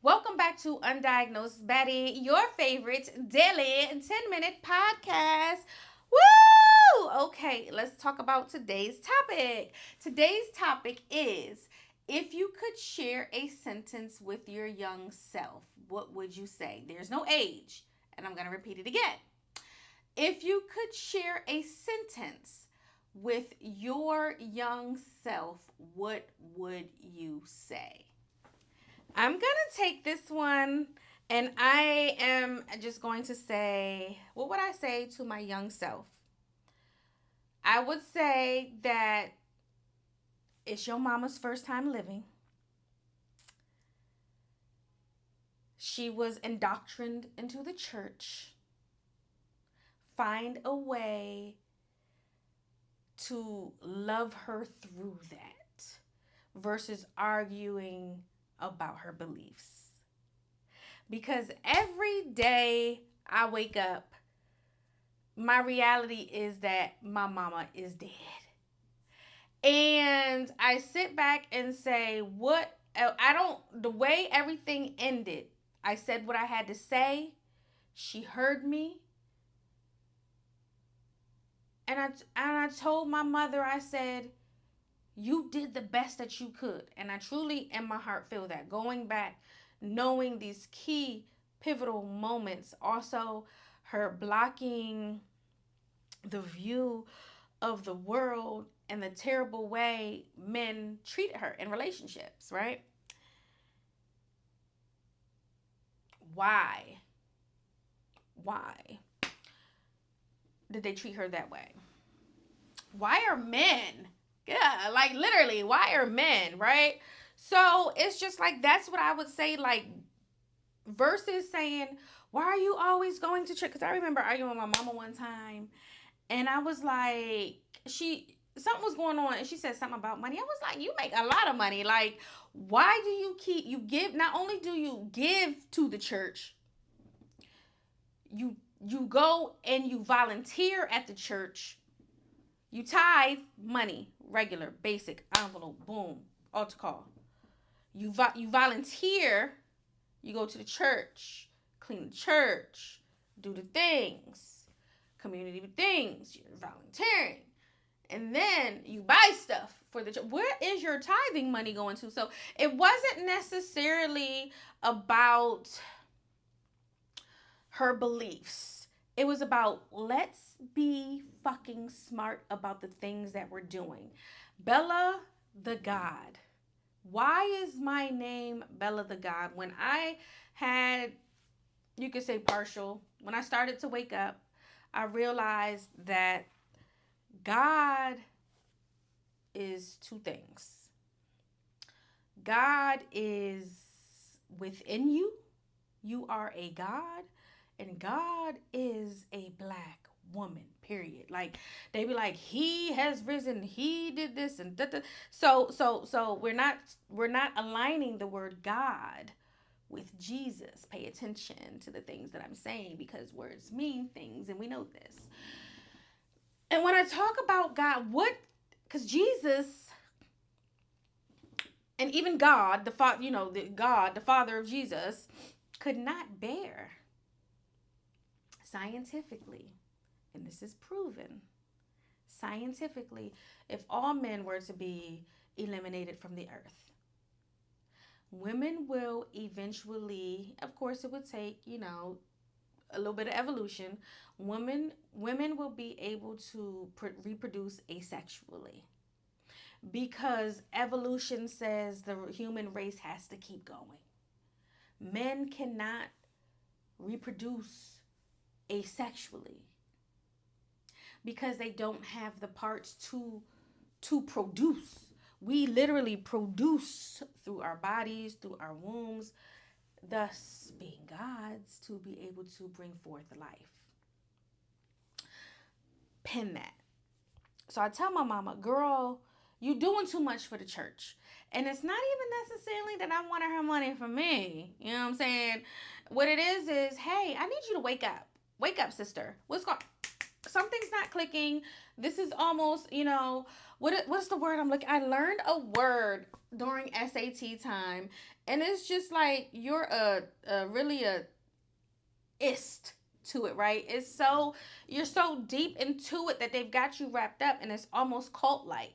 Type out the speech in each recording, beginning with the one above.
Welcome back to Undiagnosed Baddie, your favorite daily 10-minute podcast. Woo! Okay, let's talk about today's topic. Today's topic is, if you could share a sentence with your young self, what would you say? There's no age, and I'm going to repeat it again. If you could share a sentence with your young self, what would you say? I'm going to take this one, and I am just going to say, what would I say to my young self? I would say that it's your mama's first time living. She was indoctrined into the church. Find a way to love her through that versus arguing about her beliefs. Because every day I wake up, my reality is that my mama is dead. And I sit back and say, the way everything ended, I said what I had to say. She heard me. And I told my mother, I said, you did the best that you could. And I truly, in my heart, feel that. Going back, knowing these key pivotal moments. Also, her blocking the view of the world and the terrible way men treated her in relationships, right? Why? Why did they treat her that way? Why are men? Yeah, like literally, why are men, right? So it's just like, that's what I would say, like, versus saying, why are you always going to church? Because I remember arguing with my mama one time, and I was like, something was going on, and she said something about money. I was like, you make a lot of money. Like, why do you give, not only do you give to the church, you go and you volunteer at the church. You tithe money, regular, basic, envelope, boom, altar call. You volunteer, you go to the church, clean the church, do the things, community things, you're volunteering. And then you buy stuff for the church. Where is your tithing money going to? So it wasn't necessarily about her beliefs. It was about, let's be fucking smart about the things that we're doing. BellaThaGawd. Why is my name BellaThaGawd? When I had, you could say partial, when I started to wake up, I realized that God is two things. God is within you. You are a God. And God is a black woman, period. Like, they be like, he has risen, he did this and that. So we're not aligning the word God with Jesus. Pay attention to the things that I'm saying, because words mean things, and we know this. And when I talk about God, because Jesus and even God, the Father of Jesus, could not bear scientifically, and this is proven scientifically, if all men were to be eliminated from the earth, women will eventually, of course it would take, a little bit of evolution, women will be able to reproduce asexually, because evolution says the human race has to keep going. Men cannot reproduce asexually because they don't have the parts to produce. We literally produce through our bodies, through our wombs, thus being gods, to be able to bring forth life. Pin that. So I tell my mama, girl, you doing too much for the church. And it's not even necessarily that I wanted her money from me. You know what I'm saying? What it is, hey, I need you to wake up. Wake up, sister. What's going on? something's not clicking. This is almost, what's the word I'm looking? I learned a word during SAT time, and it's just like you're a really a ist to it, right? It's so you're so deep into it that they've got you wrapped up, and it's almost cult like.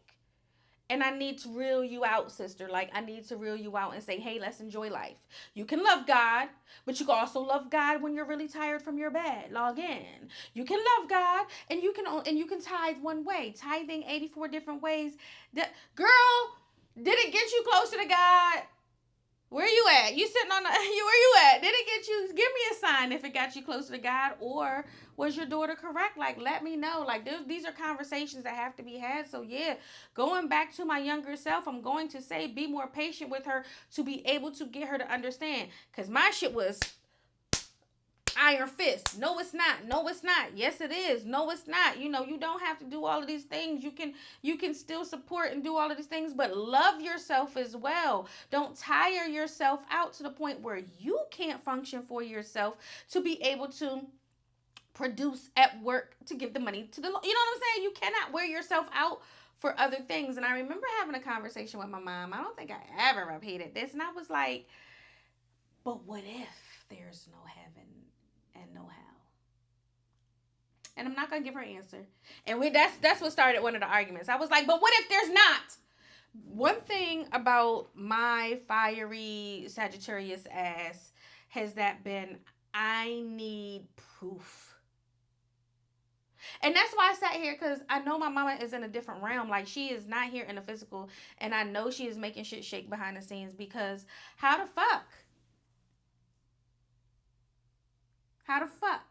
And I need to reel you out, sister. Like, I need to reel you out and say, hey, let's enjoy life. You can love God, but you can also love God when you're really tired from your bed. Log in. You can love God, and you can tithe one way. Tithing 84 different ways. Girl, did it get you closer to God? Where you at? You sitting on the where you at? Did it get you? Give me a sign if it got you closer to God, or was your daughter correct? Like, let me know. Like, these are conversations that have to be had. So yeah, going back to my younger self, I'm going to say be more patient with her to be able to get her to understand. Cause my shit was iron fist. No, it's not. No, it's not. Yes, it is. No, it's not. You don't have to do all of these things. You can still support and do all of these things, but love yourself as well. Don't tire yourself out to the point where you can't function for yourself to be able to produce at work to give the money to the, you know what I'm saying? You cannot wear yourself out for other things. And I remember having a conversation with my mom. I don't think I ever repeated this, and I was like, but what if there's no heaven and no hell? And I'm not gonna give her an answer. And that's what started one of the arguments. I was like, but what if there's not? One thing about my fiery Sagittarius ass has that been, I need proof. And that's why I sat here, because I know my mama is in a different realm. Like, she is not here in the physical, and I know she is making shit shake behind the scenes, because how the fuck? How the fuck?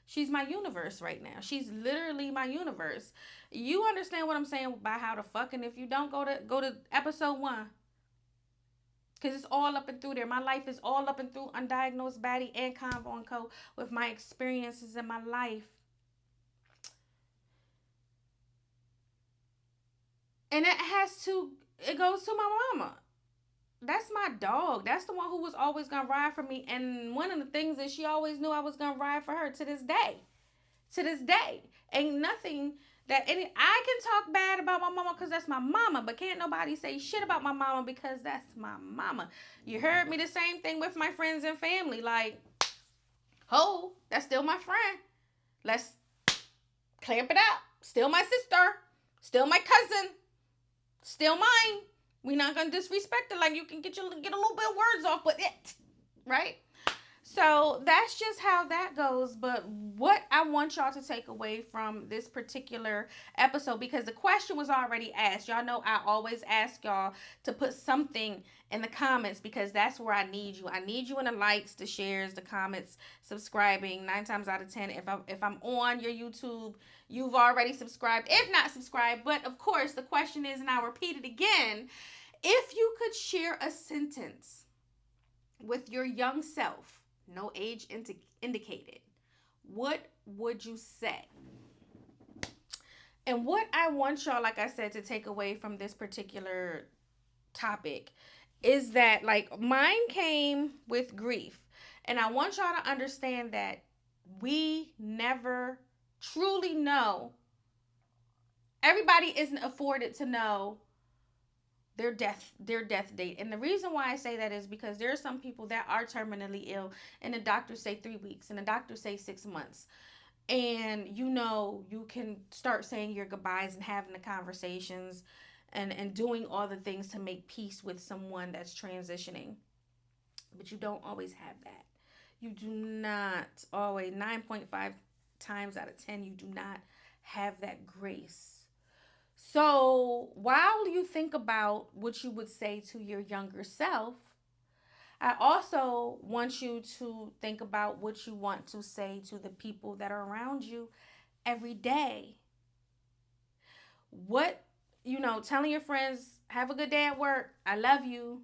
She's my universe right now. She's literally my universe. You understand what I'm saying by how the fuck? And if you don't, go to episode 1. Because it's all up and through there. My life is all up and through Undiagnosed Baddie and Convo and Co. with my experiences in my life. And it goes to my mama. That's my dog. That's the one who was always gonna ride for me. And one of the things is she always knew I was gonna ride for her to this day. To this day. Ain't nothing that I can talk bad about my mama because that's my mama, but can't nobody say shit about my mama because that's my mama. You heard me, the same thing with my friends and family. Like, that's still my friend. Let's clamp it out. Still my sister. Still my cousin. Still mine. We're not gonna disrespect it. Like, you can get a little bit of words off, but right? So that's just how that goes. But what I want y'all to take away from this particular episode, because the question was already asked. Y'all know I always ask y'all to put something in the comments, because that's where I need you. I need you in the likes, the shares, the comments, subscribing. 9 times out of 10, if I'm on your YouTube, you've already subscribed. If not subscribed, but of course the question is, and I'll repeat it again, if you could share a sentence with your young self, no age indicated, what would you say? And what I want y'all, like I said, to take away from this particular topic is that, like, mine came with grief. And I want y'all to understand that we never truly know. Everybody isn't afforded to know their death date. And the reason why I say that is because there are some people that are terminally ill, and the doctors say 3 weeks, and the doctors say 6 months. And you can start saying your goodbyes and having the conversations and doing all the things to make peace with someone that's transitioning. But you don't always have that. You do not always, 9.5 times out of 10, you do not have that grace. So while you think about what you would say to your younger self, I also want you to think about what you want to say to the people that are around you every day. What, telling your friends, have a good day at work, I love you.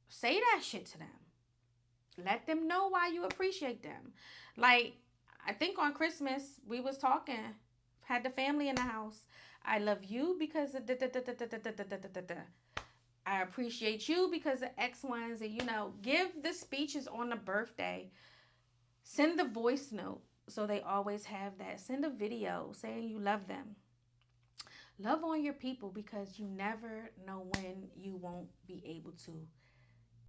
Say that shit to them. Let them know why you appreciate them. Like, I think on Christmas, we was talking, had the family in the house. I love you because of I appreciate you because of X, Y, and Z. Give the speeches on the birthday. Send the voice note. So they always have that. Send a video saying you love them. Love on your people, because you never know when you won't be able to